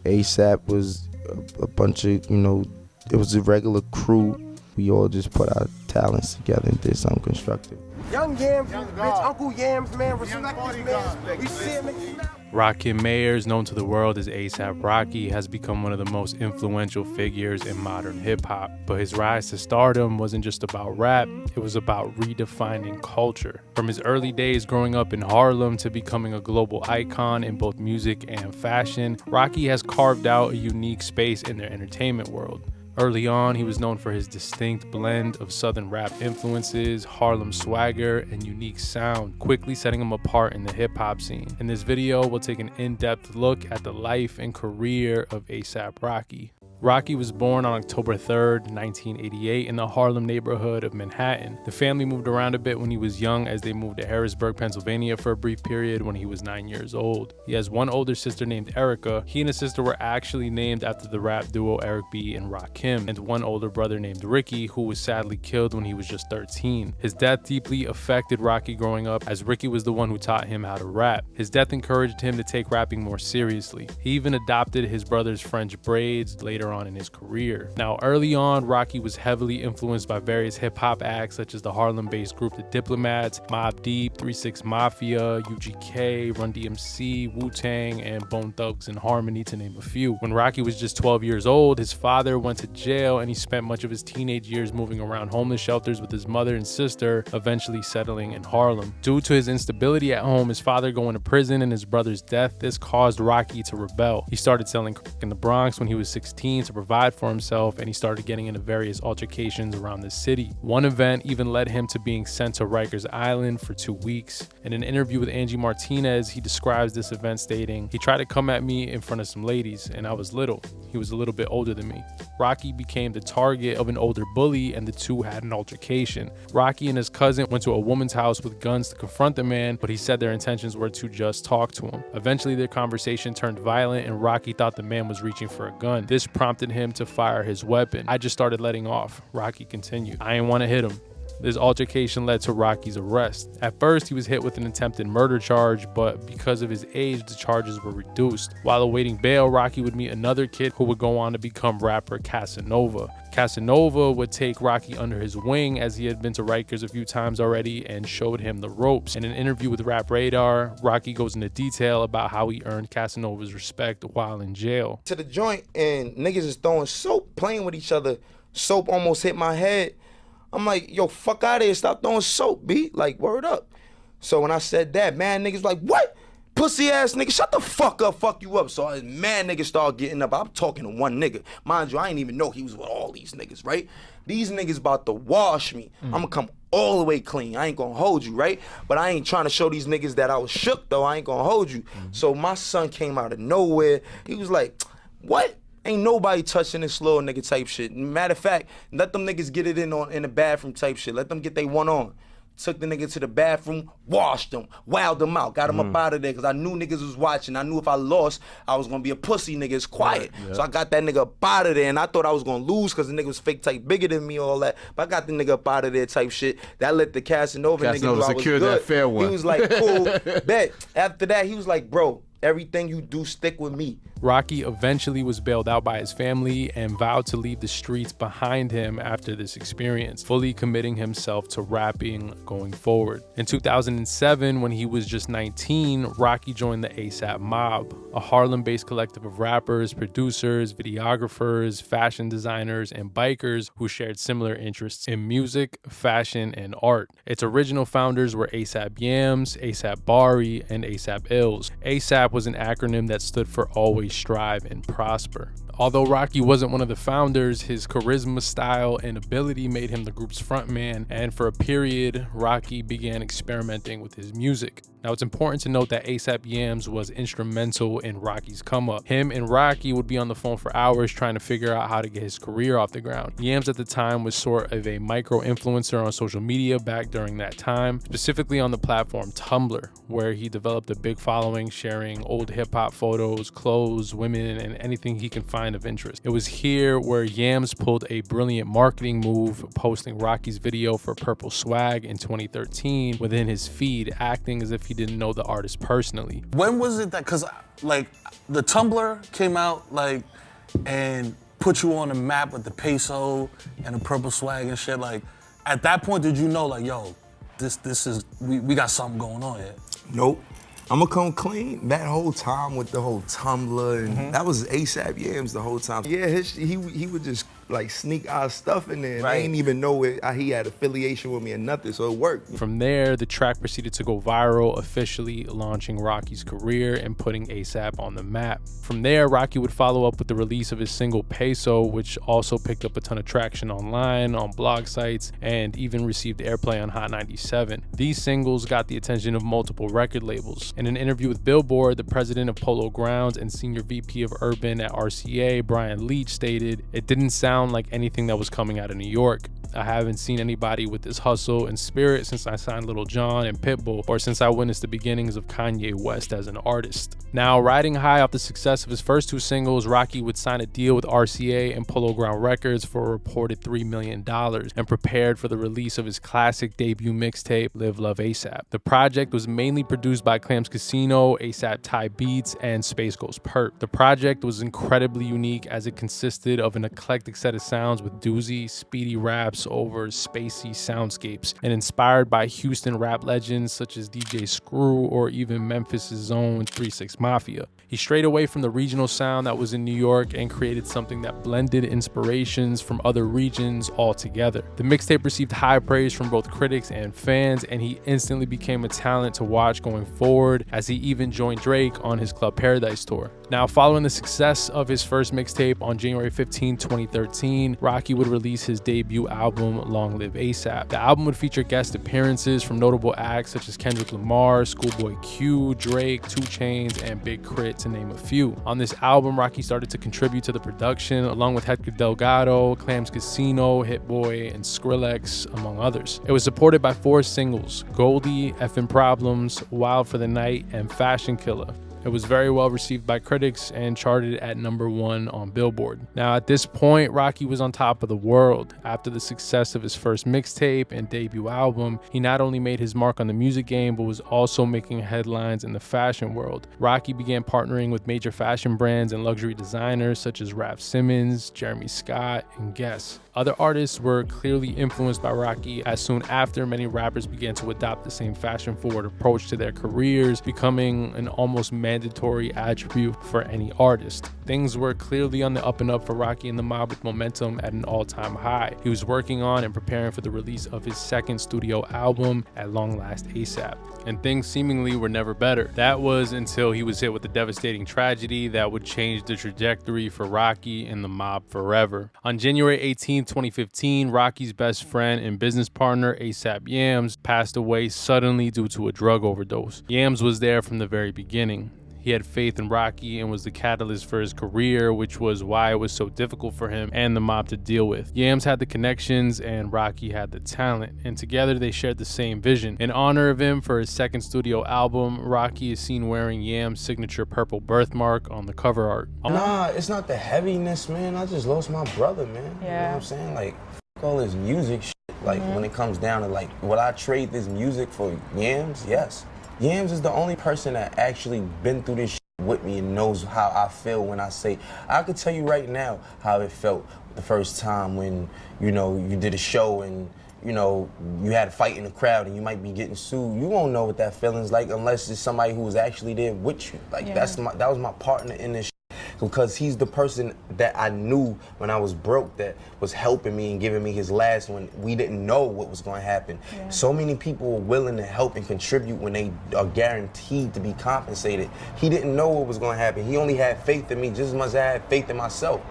ASAP was a bunch of, it was a regular crew. We all just put our talents together and did something constructive. Young Yams, bitch, Uncle Yams, man, respect this man. We see him now. Rakim Mayers, known to the world as A$AP Rocky, has become one of the most influential figures in modern hip-hop. But his rise to stardom wasn't just about rap, it was about redefining culture. From his early days growing up in Harlem to becoming a global icon in both music and fashion, Rocky has carved out a unique space in their entertainment world. Early on, he was known for his distinct blend of southern rap influences, Harlem swagger, and unique sound, quickly setting him apart in the hip-hop scene. In this video, we'll take an in-depth look at the life and career of A$AP Rocky. Rocky was born on October 3rd, 1988 in the Harlem neighborhood of Manhattan. The family moved around a bit when he was young as they moved to Harrisburg, Pennsylvania for a brief period when he was 9 years old. He has one older sister named Erica. He and his sister were actually named after the rap duo Eric B. and Rakim, and one older brother named Ricky, who was sadly killed when he was just 13. His death deeply affected Rocky growing up, as Ricky was the one who taught him how to rap. His death encouraged him to take rapping more seriously. He even adopted his brother's French braids later on in his career. Now, early on, Rocky was heavily influenced by various hip-hop acts such as the Harlem-based group The Diplomats, Mobb Deep, 3 6 Mafia, UGK, Run DMC, Wu-Tang, and Bone Thugs and Harmony, to name a few. When Rocky was just 12 years old, his father went to jail and he spent much of his teenage years moving around homeless shelters with his mother and sister, eventually settling in Harlem. Due to his instability at home, his father going to prison, and his brother's death, this caused Rocky to rebel. He started selling crack in the Bronx when he was 16 to provide for himself, and he started getting into various altercations around the city. One event even led him to being sent to Rikers Island for 2 weeks. In an interview with Angie Martinez, he describes this event stating, "He tried to come at me in front of some ladies, and I was little. He was a little bit older than me." Rocky became the target of an older bully, and the two had an altercation. Rocky and his cousin went to a woman's house with guns to confront the man, but he said their intentions were to just talk to him. Eventually, their conversation turned violent, and Rocky thought the man was reaching for a gun. This prompted him to fire his weapon. "I just started letting off," Rocky continued. "I didn't want to hit him." This altercation led to Rocky's arrest. At first, he was hit with an attempted murder charge, but because of his age, the charges were reduced. While awaiting bail, Rocky would meet another kid who would go on to become rapper Casanova. Casanova would take Rocky under his wing, as he had been to Rikers a few times already and showed him the ropes. In an interview with Rap Radar, Rocky goes into detail about how he earned Casanova's respect while in jail. To the joint, and niggas is throwing soap, playing with each other. Soap almost hit my head. I'm like, yo, fuck out of here, stop throwing soap, B. Like, word up. So when I said that, man, niggas like, what? Pussy ass nigga, shut the fuck up, fuck you up. So mad niggas start getting up. I'm talking to one nigga. Mind you, I didn't even know he was with all these niggas, right? These niggas about to wash me. I'ma come all the way clean. I ain't gonna hold you, right? But I ain't trying to show these niggas that I was shook, though. I ain't gonna hold you. So my son came out of nowhere. He was like, what? Ain't nobody touching this little nigga type shit. Matter of fact, let them niggas get it in the bathroom type shit. Let them get they one on. Took the nigga to the bathroom, washed him, wowed him out, got him up out of there, because I knew niggas was watching. I knew if I lost, I was gonna be a pussy nigga. It's quiet. Yeah. So I got that nigga up out of there, and I thought I was gonna lose because the nigga was fake type bigger than me, all that. But I got the nigga up out of there type shit. That let the Casanova nigga know I was secured good. That fair one. He was like, cool, bet. After that, he was like, bro, everything you do, stick with me. Rocky eventually was bailed out by his family and vowed to leave the streets behind him after this experience, fully committing himself to rapping going forward. In 2007, when he was just 19, Rocky joined the A$AP Mob, a Harlem-based collective of rappers, producers, videographers, fashion designers, and bikers who shared similar interests in music, fashion, and art. Its original founders were A$AP Yams, A$AP Bari, and A$AP Ills. A$AP was an acronym that stood for Always Strive and Prosper. Although Rocky wasn't one of the founders, his charisma, style, and ability made him the group's frontman, and for a period, Rocky began experimenting with his music. Now, it's important to note that A$AP Yams was instrumental in Rocky's come up. Him and Rocky would be on the phone for hours trying to figure out how to get his career off the ground. Yams at the time was sort of a micro-influencer on social media back during that time, specifically on the platform Tumblr, where he developed a big following sharing including old hip-hop photos, clothes, women, and anything he can find of interest. It was here where Yams pulled a brilliant marketing move, posting Rocky's video for Purple Swag in 2013 within his feed, acting as if he didn't know the artist personally. When was it that, because like the Tumblr came out like and put you on the map with the peso and the Purple Swag and shit, like at that point did you know like, yo, this is, we got something going on here? Nope. I'm gonna come clean. That whole time with the whole Tumblr, and that was ASAP Yams the whole time. Yeah, he would just like sneak our stuff in there, and I didn't even know he had affiliation with me or nothing, so it worked. From there, the track proceeded to go viral, officially launching Rocky's career and putting ASAP on the map. From there, Rocky would follow up with the release of his single Peso, which also picked up a ton of traction online, on blog sites, and even received airplay on Hot 97. These singles got the attention of multiple record labels. In an interview with Billboard, the president of Polo Grounds and senior VP of Urban at RCA, Brian Leach, stated, "It didn't sound like anything that was coming out of New York. I haven't seen anybody with this hustle and spirit since I signed Lil Jon and Pitbull, or since I witnessed the beginnings of Kanye West as an artist." Now, riding high off the success of his first two singles, Rocky would sign a deal with RCA and Polo Ground Records for a reported $3 million and prepared for the release of his classic debut mixtape, Live Love ASAP. The project was mainly produced by Clams Casino, ASAP Ty Beats, and Space Ghost Perk. The project was incredibly unique as it consisted of an eclectic set of sounds with doozy, speedy raps over spacey soundscapes, and inspired by Houston rap legends such as DJ Screw or even Memphis' own 3 6 Mafia. He strayed away from the regional sound that was in New York and created something that blended inspirations from other regions all together. The mixtape received high praise from both critics and fans, and he instantly became a talent to watch going forward, as he even joined Drake on his Club Paradise tour. Now, following the success of his first mixtape on January 15, 2013, Rocky would release his debut album, Long Live ASAP. The album would feature guest appearances from notable acts such as Kendrick Lamar, Schoolboy Q, Drake, 2 Chainz, and Big Crit, to name a few. On this album, Rocky started to contribute to the production, along with Hector Delgado, Clams Casino, Hit Boy, and Skrillex, among others. It was supported by 4 singles: Goldie, Effin' Problems, Wild for the Night, and Fashion Killer. It was very well received by critics and charted at #1 on Billboard. Now, at this point, Rocky was on top of the world. After the success of his first mixtape and debut album, he not only made his mark on the music game, but was also making headlines in the fashion world. Rocky began partnering with major fashion brands and luxury designers such as Raf Simons, Jeremy Scott, and Guess. Other artists were clearly influenced by Rocky, as soon after many rappers began to adopt the same fashion-forward approach to their careers, becoming an almost mandatory attribute for any artist. Things were clearly on the up and up for Rocky and the Mob, with momentum at an all-time high. He was working on and preparing for the release of his second studio album, At.Long.Last.ASAP, and things seemingly were never better. That was until he was hit with a devastating tragedy that would change the trajectory for Rocky and the Mob forever. On January 18, 2015, Rocky's best friend and business partner, ASAP Yams, passed away suddenly due to a drug overdose. Yams was there from the very beginning. He had faith in Rocky and was the catalyst for his career, which was why it was so difficult for him and the Mob to deal with. Yams had the connections and Rocky had the talent, and together they shared the same vision. In honor of him, for his second studio album, Rocky is seen wearing Yams' signature purple birthmark on the cover art. Nah, it's not the heaviness, man. I just lost my brother, man. You know what I'm saying? Like, f all this music shit. Like, when it comes down to, like, would I trade this music for Yams? Yes. Yams is the only person that actually been through this shit with me and knows how I feel when I say, I could tell you right now how it felt the first time when, you know, you did a show and, you know, you had a fight in the crowd and you might be getting sued. You won't know what that feeling's like unless it's somebody who was actually there with you. Like, that was my partner in this shit, because he's the person that I knew when I was broke that was helping me and giving me his last when we didn't know what was going to happen. So many people were willing to help and contribute when they are guaranteed to be compensated. He didn't know what was going to happen. He only had faith in me just as much as I had faith in myself.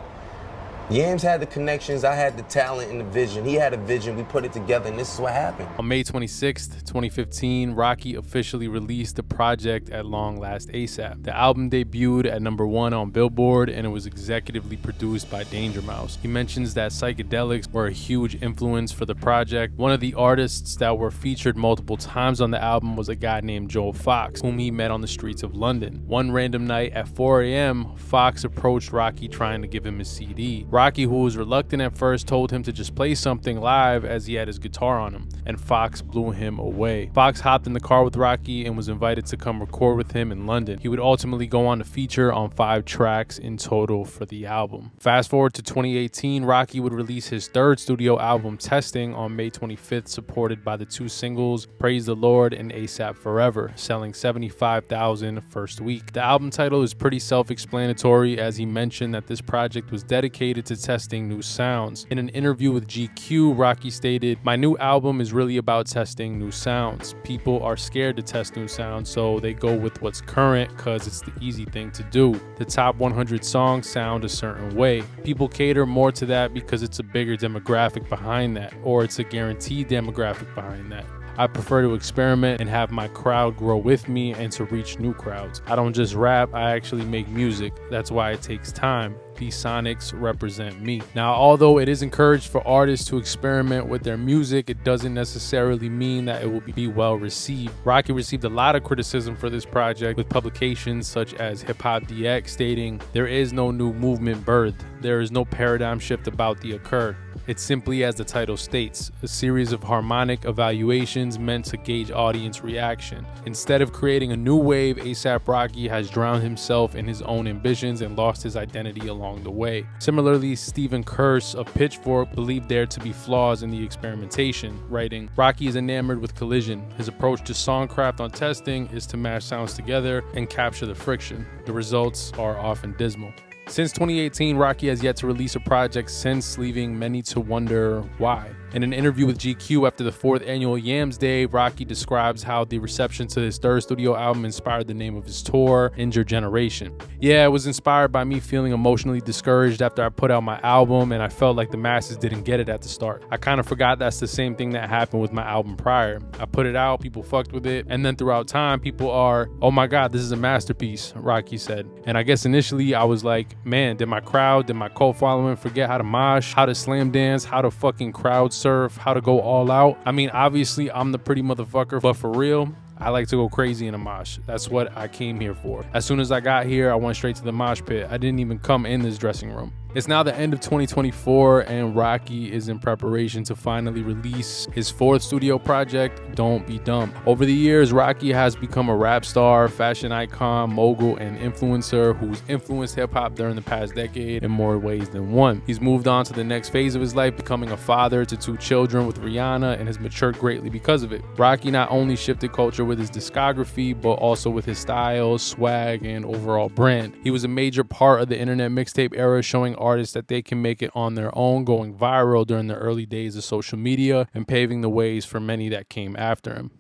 Yams had the connections, I had the talent and the vision. He had a vision, we put it together, and this is what happened. On May 26th, 2015, Rocky officially released the project At.Long.Last.ASAP. The album debuted at #1 on Billboard, and it was executively produced by Danger Mouse. He mentions that psychedelics were a huge influence for the project. One of the artists that were featured multiple times on the album was a guy named Joel Fox, whom he met on the streets of London. One random night at 4 a.m., Fox approached Rocky trying to give him his CD. Rocky, who was reluctant at first, told him to just play something live as he had his guitar on him, and Fox blew him away. Fox hopped in the car with Rocky and was invited to come record with him in London. He would ultimately go on to feature on 5 tracks in total for the album. Fast forward to 2018, Rocky would release his 3rd studio album, Testing, on May 25th, supported by the 2 singles, Praise the Lord and ASAP Forever, selling 75,000 first week. The album title is pretty self-explanatory, as he mentioned that this project was dedicated to testing new sounds. In an interview with GQ, Rocky stated, "My new album is really about testing new sounds. People are scared to test new sounds, so they go with what's current because it's the easy thing to do. The top 100 songs sound a certain way. People cater more to that because it's a bigger demographic behind that, or it's a guaranteed demographic behind that. I prefer to experiment and have my crowd grow with me and to reach new crowds. I don't just rap, I actually make music. That's why it takes time. These sonics represent me." Now, although it is encouraged for artists to experiment with their music, it doesn't necessarily mean that it will be well received. Rocky received a lot of criticism for this project, with publications such as Hip Hop DX stating, "There is no new movement birthed. There is no paradigm shift about to occur. It's simply, as the title states, a series of harmonic evaluations meant to gauge audience reaction. Instead of creating a new wave, A$AP Rocky has drowned himself in his own ambitions and lost his identity along the way." Similarly, Stephen Kurse of Pitchfork believed there to be flaws in the experimentation, writing, "Rocky is enamored with collision. His approach to songcraft on Testing is to mash sounds together and capture the friction. The results are often dismal." Since 2018, Rocky has yet to release a project since, leaving many to wonder why. In an interview with GQ after the 4th annual Yams Day, Rocky describes how the reception to his 3rd studio album inspired the name of his tour, Injured Generation. "Yeah, it was inspired by me feeling emotionally discouraged after I put out my album, and I felt like the masses didn't get it at the start. I kind of forgot that's the same thing that happened with my album prior. I put it out, people fucked with it, and then throughout time, people are, oh my God, this is a masterpiece," Rocky said. "And I guess initially I was like, man, did my crowd, did my cult following forget how to mosh, how to slam dance, how to fucking crowd surf, how to go all out? I mean, obviously I'm the pretty motherfucker, but for real, I like to go crazy in a mosh. That's what I came here for. As soon as I got here, I went straight to the mosh pit. I didn't even come in this dressing room." It's now the end of 2024, and Rocky is in preparation to finally release his 4th studio project, Don't Be Dumb. Over the years, Rocky has become a rap star, fashion icon, mogul, and influencer who's influenced hip-hop during the past decade in more ways than one. He's moved on to the next phase of his life, becoming a father to 2 children with Rihanna, and has matured greatly because of it. Rocky not only shifted culture with his discography, but also with his style, swag, and overall brand. He was a major part of the internet mixtape era, showing artists that they can make it on their own, going viral during the early days of social media and paving the ways for many that came after him.